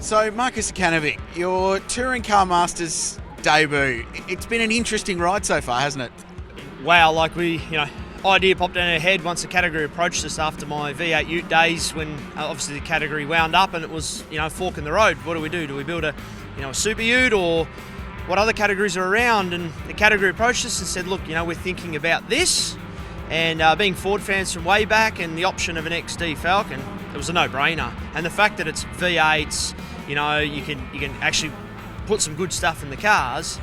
So, Marcus Akanovic, your Touring Car Masters debut, it's been an interesting ride so far, hasn't it? Wow, idea popped in our head once the category approached us after my V8 Ute days when obviously the category wound up and it was, a fork in the road. What do? Do we build a Super Ute or what other categories are around? And the category approached us and said, look, we're thinking about this. And being Ford fans from way back and the option of an XD Falcon, it was a no-brainer. And the fact that it's V8s, you can actually put some good stuff in the cars.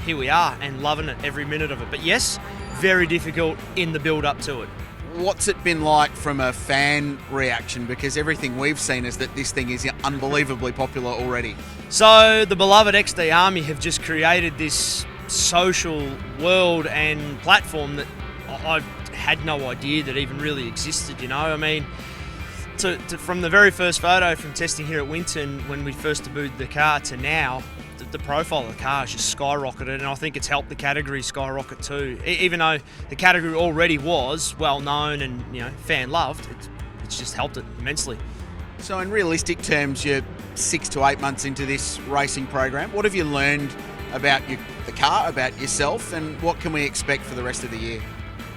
Here we are, and loving it every minute of it. But yes, very difficult in the build-up to it. What's it been like from a fan reaction? Because everything we've seen is that this thing is unbelievably popular already. So the beloved XD Army have just created this social world and platform that I had no idea that even really existed, from the very first photo from testing here at Winton when we first debuted the car to now, the profile of the car has just skyrocketed, and I think it's helped the category skyrocket too. Even though the category already was well known and fan loved, it's just helped it immensely. So in realistic terms, you're 6 to 8 months into this racing program. What have you learned about the car, about yourself, and what can we expect for the rest of the year?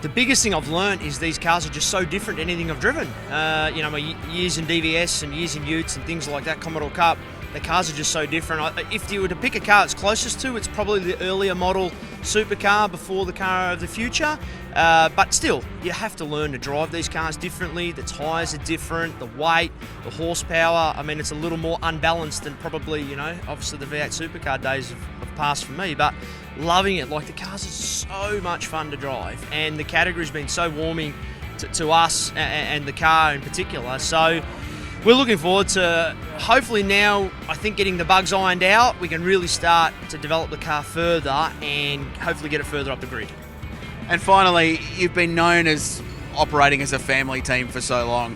The biggest thing I've learned is these cars are just so different to anything I've driven. My years in DVS and years in Utes and things like that, Commodore Cup, the cars are just so different. If you were to pick a car it's closest to, it's probably the earlier model supercar before the car of the future. But still, you have to learn to drive these cars differently. The tyres are different, the weight, the horsepower. It's a little more unbalanced than probably, obviously the V8 supercar days have passed for me. But loving it. The cars are so much fun to drive, and the category's been so warming to us and the car in particular. So we're looking forward to, hopefully now, I think getting the bugs ironed out, we can really start to develop the car further and hopefully get it further up the grid. And finally, you've been known as operating as a family team for so long.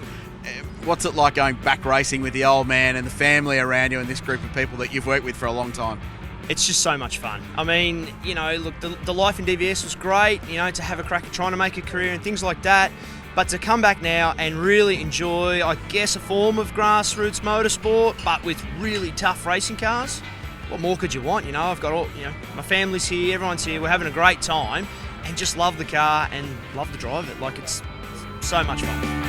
What's it like going back racing with the old man and the family around you and this group of people that you've worked with for a long time? It's just so much fun. Look, the life in DVS was great, to have a crack at trying to make a career and things like that. But to come back now and really enjoy, I guess, a form of grassroots motorsport, but with really tough racing cars, what more could you want? I've got all, my family's here, everyone's here, we're having a great time, and just love the car and love to drive it. It's so much fun.